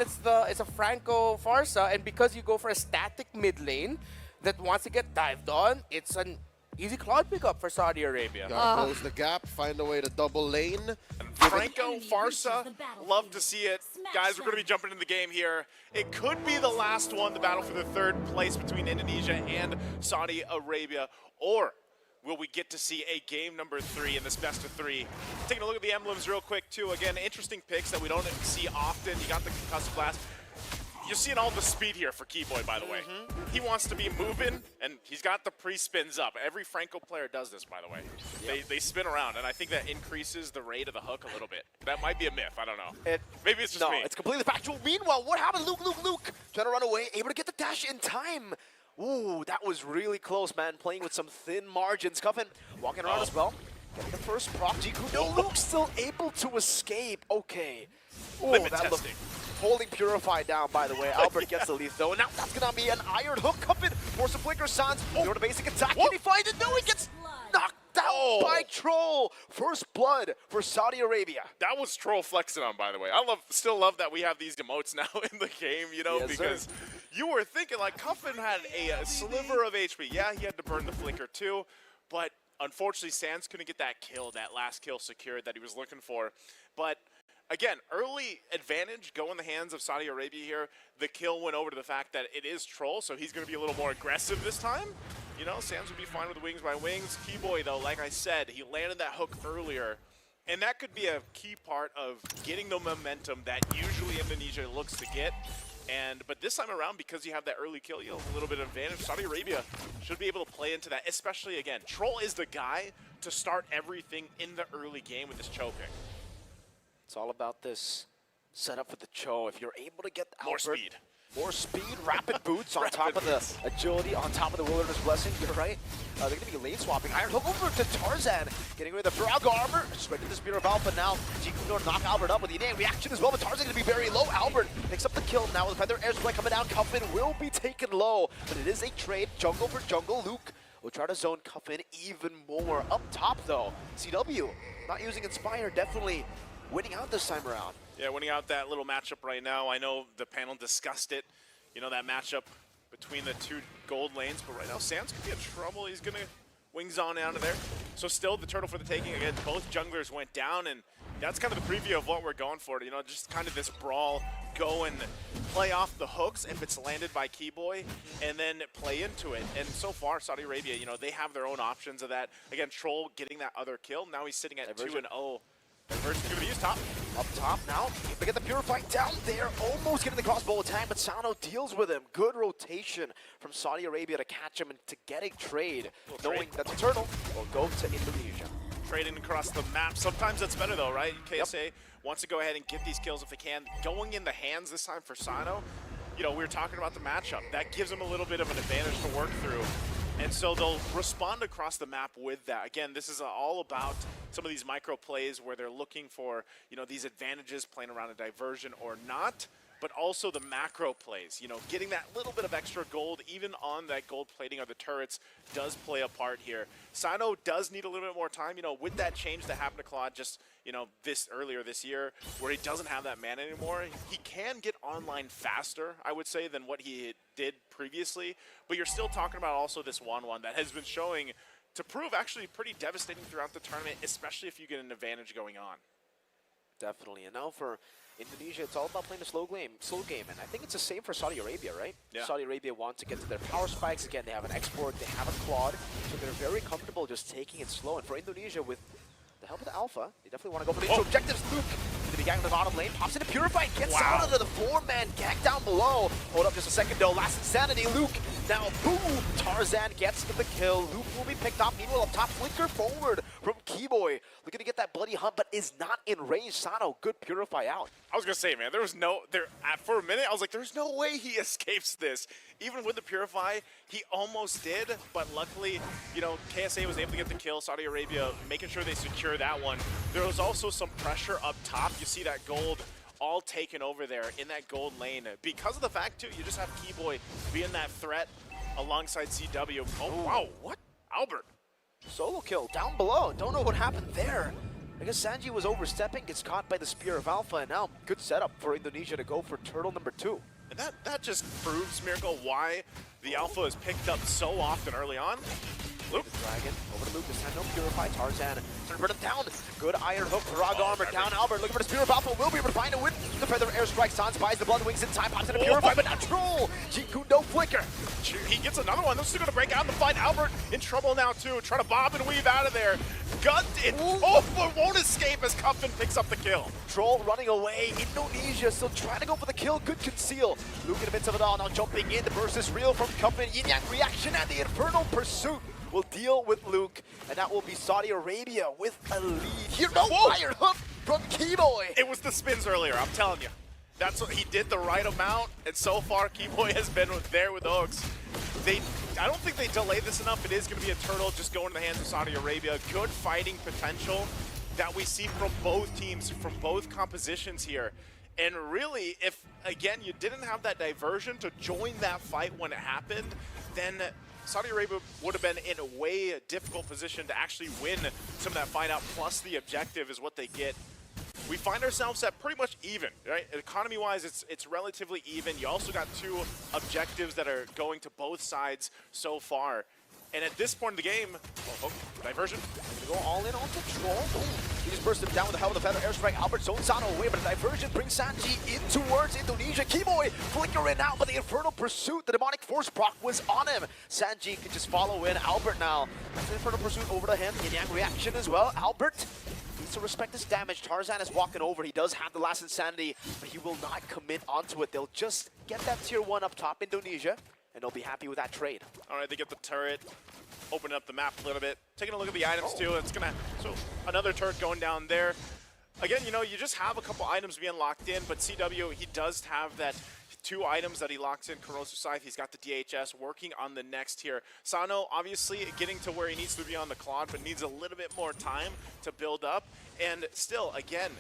and it's a Franco Farsa, and because you go for a static mid lane that wants to get dived on, it's an easy cloud pickup for Saudi Arabia. Gotta close the gap, find a way to double lane. Franco, Farsa, love to see it. Guys, we're going to be jumping into the game here. It could be the last one, the battle for the third place between Indonesia and Saudi Arabia. Or will we get to see a game number 3 in this best of 3? Taking a look at the emblems real quick, too. Again, interesting picks that we don't see often. You got the concussive blast. You're seeing all the speed here for Keyboy, by the way. He wants to be moving, and he's got the pre-spins up. Every Franco player does this, by the way. They spin around, and I think that increases the rate of the hook a little bit. That might be a myth. I don't know. Maybe it's just me. No, it's completely factual. Meanwhile, what happened? Luke, trying to run away, able to get the dash in time. Ooh, that was really close, man. Playing with some thin margins. Cuffin walking around as well. Getting the first proc. Jiku. No, Luke still able to escape. Okay. Ooh, Limit that testing. Holding Purify down, by the way. Albert gets the lead, though. And now that's going to be an iron hook. Cuffin force a flicker. Sans. Go to basic attack. Can he find it? No, he gets knocked out by Troll. First blood for Saudi Arabia. That was Troll flexing on, by the way. I still love that we have these emotes now in the game, you know, Yes, because sir. you were thinking, like, Cuffin had a sliver of HP. Yeah, he had to burn the flicker, too, but unfortunately, Sans couldn't get that kill, that last kill secured that he was looking for. But again, early advantage go in the hands of Saudi Arabia here. The kill went over to the fact that it is Troll, so he's going to be a little more aggressive this time. You know, Sans will be fine with wings by wings. Keyboy, though, like I said, he landed that hook earlier, and that could be a key part of getting the momentum that usually Indonesia looks to get. But this time around, because you have that early kill, you have a little bit of advantage. Saudi Arabia should be able to play into that, especially, again, Troll is the guy to start everything in the early game with this choking. It's all about this setup for the Cho. If you're able to get More speed. More speed, rapid boots on top of the agility, on top of the wilderness blessing, you're right. They're going to be lane swapping. Iron hook over to Tarzan, getting rid of the Frog armor, straight to the Spear of Alpha now. Jiku going to knock Albert up with the innate reaction as well, but Tarzan going to be very low. Albert picks up the kill now with Feather Airstrike coming down. Cuffin will be taken low, but it is a trade, jungle for jungle. Luke will try to zone Cuffin even more. Up top though, CW not using Inspire, definitely winning out this time around. Yeah, winning out that little matchup right now. I know the panel discussed it, you know, that matchup between the two gold lanes, but right now Sans could be in trouble. He's going to wings on out of there. So still the turtle for the taking. Again, both junglers went down, and that's kind of the preview of what we're going for. You know, just kind of this brawl, go and play off the hooks if it's landed by Keyboy, and then play into it. And so far, Saudi Arabia, you know, they have their own options of that. Again, Troll getting that other kill. Now he's sitting at 2-0. Diversion going to be used top. Up top now, they get the Purify down there, almost getting the crossbow attack, but Sano deals with him. Good rotation from Saudi Arabia to catch him and to get a trade, knowing that the turtle will go to Indonesia. Trading across the map. Sometimes that's better though, right? KSA wants to go ahead and get these kills if they can. Going in the hands this time for Sano, you know, we were talking about the matchup. That gives them a little bit of an advantage to work through. And so they'll respond across the map with that. Again, this is all about some of these micro plays where they're looking for, you know, these advantages playing around a diversion or not, but also the macro plays. You know, getting that little bit of extra gold, even on that gold plating of the turrets, does play a part here. Sino does need a little bit more time, you know, with that change that happened to Claude just, you know, earlier this year, where he doesn't have that mana anymore. He can get online faster, I would say, than what he did previously, but you're still talking about also this 1-1 that has been showing to prove actually pretty devastating throughout the tournament, especially if you get an advantage going on. Definitely, and now for Indonesia, it's all about playing a slow game, and I think it's the same for Saudi Arabia, right? Yeah. Saudi Arabia want to get to their power spikes. Again, they have an export, they have a Claude, so they're very comfortable just taking it slow, and for Indonesia, with the help of the Alpha, they definitely want to go for the intro objectives. Luke to be gang in the bottom lane, pops into Purify, gets out of the 4-man gang down below. Hold up just a second though, last insanity. Luke now, boom, Tarzan gets to the kill. Luke will be picked up. Meanwhile, up top, flicker forward from Keyboy. Looking to get that bloody hunt, but is not in range. Sano, good Purify out. I was going to say, man, there was no, for a minute, I was like, there's no way he escapes this. Even with the Purify, he almost did, but luckily, you know, KSA was able to get the kill. Saudi Arabia making sure they secure that one. There was also some pressure up top. You see that gold all taken over there in that gold lane. Because of the fact, too, you just have Keyboy being that threat alongside CW. Oh, wow, what? Albert. Solo kill down below. Don't know what happened there. Because Sanji was overstepping, gets caught by the Spear of Alpha, and now good setup for Indonesia to go for turtle number 2. And that just proves, Miracle, why the Alpha is picked up so often early on. Luke. The Dragon over to Luke, this time no Purify. Tarzan trying to burn him down. Good Iron Hook, Frog Armor down. Albert looking for the Spear of Alpha, will be able to find a win. The Feather Airstrike, Sans buys the Blood Wings in time, pops in a Purify, but not Troll. Jiku, no flicker. He gets another one. They're still going to break out in the fight. Albert in trouble now, too. Trying to bob and weave out of there. Gunned it. Oh, but won't escape as Cuffin picks up the kill. Troll running away. Indonesia still trying to go for the kill. Good conceal. Luke in the midst of it all, now jumping in. The burst is real from Cuffin. Yin-Yang reaction and the Infernal Pursuit will deal with Luke, and that will be Saudi Arabia with a lead. Here, no Iron Hook from Keyboy. It was the spins earlier, I'm telling you. That's what he did, the right amount, and so far Keyboy has been there with the hooks. I don't think they delayed this enough. It is going to be a turtle just going to the hands of Saudi Arabia. Good fighting potential that we see from both teams, from both compositions here. And really, if, again, you didn't have that diversion to join that fight when it happened, then Saudi Arabia would have been in a way difficult position to actually win some of that fight out, plus the objective is what they get. We find ourselves at pretty much even, right? Economy-wise, it's relatively even. You also got 2 objectives that are going to both sides so far. And at this point in the game, diversion. Gonna go all in onto Troll. He just burst him down with the Hell of the Feather Airstrike. Albert zones Sano away, but a diversion brings Sanji in towards Indonesia. Keyboy flickering out, but the Infernal Pursuit, the Demonic Force proc was on him. Sanji can just follow in. Albert now. That's the Infernal Pursuit over to him. Yin-Yang reaction as well. Albert needs to respect this damage. Tarzan is walking over. He does have the last Insanity, but he will not commit onto it. They'll just get that tier 1 up top, Indonesia, and they'll be happy with that trade. All right, they get the turret, open up the map a little bit, taking a look at the items too. It's gonna, so another turret going down there. Again, you know, you just have a couple items being locked in, but CW, he does have that 2 items that he locks in. Corrosive Scythe, he's got the DHS working on the next here. Sano, obviously, getting to where he needs to be on the Claude, but needs a little bit more time to build up. And still, again,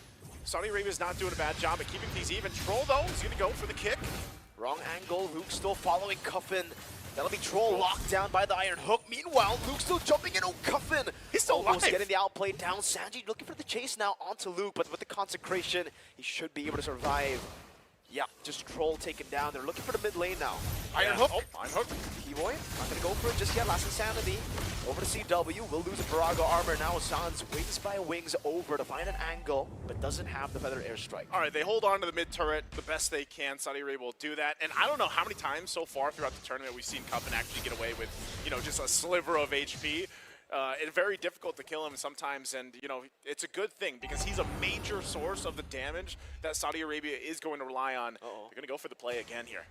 Saudi Arabia's not doing a bad job at keeping things even. Troll, though, is going to go for the kick. Wrong angle. Luke still following Cuffin. That'll be Troll locked down by the Iron Hook. Meanwhile, Luke still jumping in on Cuffin. He's still almost getting the outplay down. Sanji looking for the chase now onto Luke, but with the consecration, he should be able to survive. Yeah, just Troll taken down. They're looking for the mid lane now. Iron Hook. Oh, Iron Hook. Keyboy, not gonna go for it just yet. Last Insanity. Over to CW. Will lose a Virago armor now. Sans wings by wings over to find an angle, but doesn't have the Feather Airstrike. All right, they hold on to the mid turret the best they can. Saudi Arabia will do that. And I don't know how many times so far throughout the tournament we've seen Cuffin actually get away with, you know, just a sliver of HP. It's very difficult to kill him sometimes, and you know it's a good thing because he's a major source of the damage that Saudi Arabia is going to rely on. They're going to go for the play again here.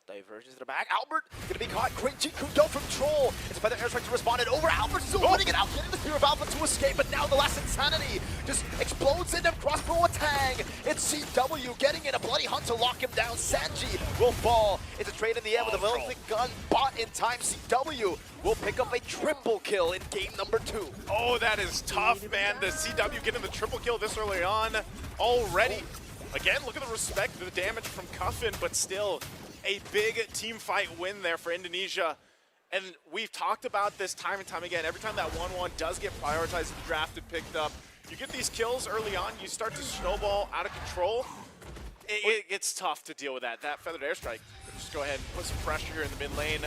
Diversions to the back. Albert gonna be caught. Great Jiku from Troll. It's a Feather Airstrike to respond, and over Albert still winning it out, getting the Spear of Alpha to escape, but now the last Insanity just explodes into crossbow attack. It's CW getting in a bloody hunt to lock him down. Sanji will fall. It's a trade in the end with a velvet gun bought in time. CW will pick up a triple kill in game number 2. Oh, that is tough, man. The CW getting the triple kill this early on already. Again, look at the respect, the damage from Cuffin, but still a big team fight win there for Indonesia. And we've talked about this time and time again. Every time that 1-1 does get prioritized and drafted, picked up, you get these kills early on, you start to snowball out of control. It's tough to deal with that. That Feathered Airstrike. Just go ahead and put some pressure here in the mid lane.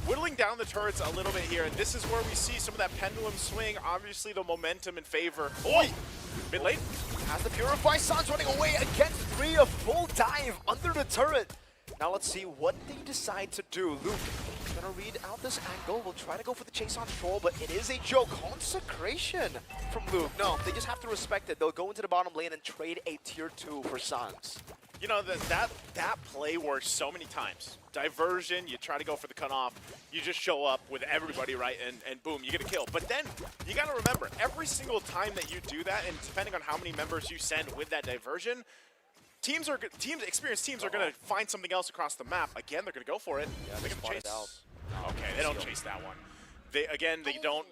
Whittling down the turrets a little bit here, and this is where we see some of that pendulum swing. Obviously, the momentum in favor. Oi! Mid lane. Has the Purify. Sans running away against 3, a full dive under the turret. Now let's see what they decide to do. Luke gonna read out this angle. We'll try to go for the chase on Troll, but it is a joke. Consecration from Luke. No, they just have to respect it. They'll go into the bottom lane and trade a tier 2 for Sans. You know, that play works so many times. Diversion, you try to go for the cutoff, you just show up with everybody, right, and boom, you get a kill. But then, you gotta remember, every single time that you do that, and depending on how many members you send with that diversion, experienced teams are going to find something else across the map. Again, they're going to go for it. Yeah, they're going to chase. out. Okay, they don't chase that one. They don't.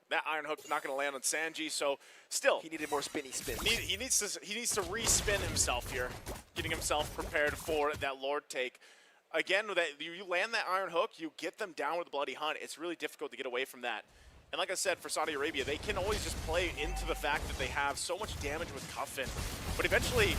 That Iron Hook's not going to land on Sanji. So still, he needed more spinny spins. He needs to re-spin himself here, getting himself prepared for that Lord take. Again, that you land that Iron Hook, you get them down with the Bloody Hunt. It's really difficult to get away from that. And like I said, for Saudi Arabia, they can always just play into the fact that they have so much damage with Cuffin. But eventually,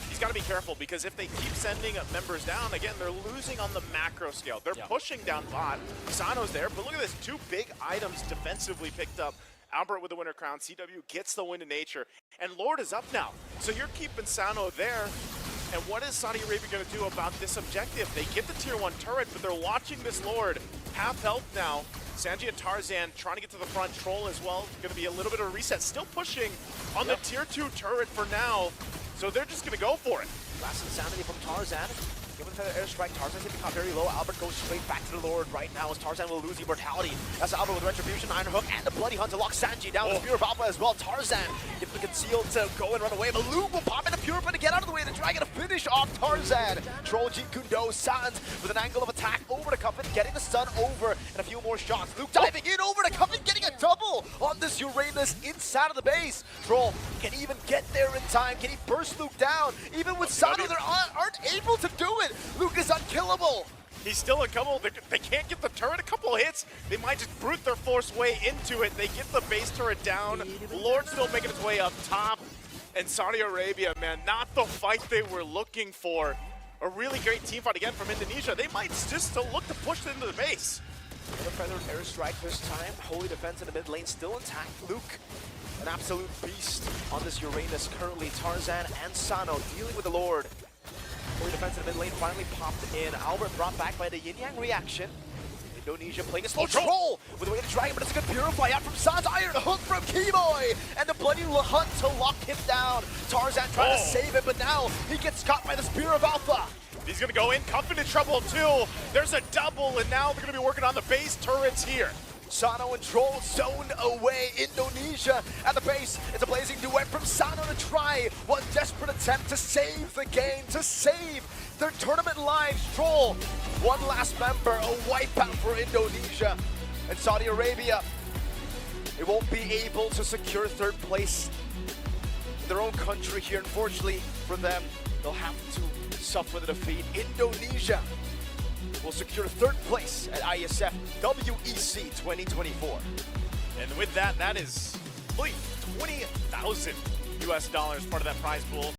he's got to be careful, because if they keep sending members down, again, they're losing on the macro scale. They're pushing down bot. Sano's there, but look at this. 2 big items defensively picked up. Albert with the winner crown. CW gets the win to nature. And Lord is up now. So you're keeping Sano there. And what is Saudi Arabia going to do about this objective? They get the tier 1 turret, but they're watching this Lord. Half health now. Sanji and Tarzan trying to get to the front. Troll as well. Going to be a little bit of a reset. Still pushing on the tier 2 turret for now. So they're just going to go for it. Last insanity from Tarzan. Given the airstrike, Tarzan's going to become very low. Albert goes straight back to the Lord right now as Tarzan will lose immortality. That's Albert with Retribution, Iron Hook, and the Bloody Hunt to lock Sanji down. The Spear of Alpha as well. Tarzan, if we conceal to go and run away, but Luke will pop in the Purify to get out of the way. The Dragon to finish off Tarzan. Troll G Kundo, Sans with an angle of attack over to Cuffin, getting the stun over, and a few more shots. Luke diving in over to Cuffin, getting a double on this Uranus inside of the base. Troll can even get there in time. Can he burst Luke down? Even with Sano, they aren't able to do it. Luke is unkillable. He's still unkillable. They can't get the turret. A couple of hits. They might just brute their force way into it. They get the base turret down. Lord still making his way up top. And Saudi Arabia, man, not the fight they were looking for. A really great team fight again from Indonesia. They might just still look to push it into the base. Another feathered airstrike this time. Holy defense in the mid lane still intact. Luke, an absolute beast on this Uranus currently. Tarzan and Sano dealing with the Lord. Holy defense in the mid lane finally popped in. Albert brought back by the yin-yang reaction. Indonesia playing a slow troll with the way to Dragon, but it's a good Purify out from Sans. Iron Hook from Keyboy, and the Bloody Hunt to lock him down. Tarzan trying to save it, but now he gets caught by the Spear of Alpha. He's going to go in. Cuffin in trouble too. There's a double, and now they're going to be working on the base turrets here. Sano and Troll zoned away. Indonesia at the base. It's a blazing duet from Sano to try one desperate attempt to save the game, to save their tournament lives. Troll, one last member, a wipeout for Indonesia. And Saudi Arabia, they won't be able to secure 3rd place in their own country here. Unfortunately for them, they'll have to suffer the defeat. Indonesia will secure 3rd place at IESF WEC 2024. And with that, that is, I believe, $20,000 US, part of that prize pool.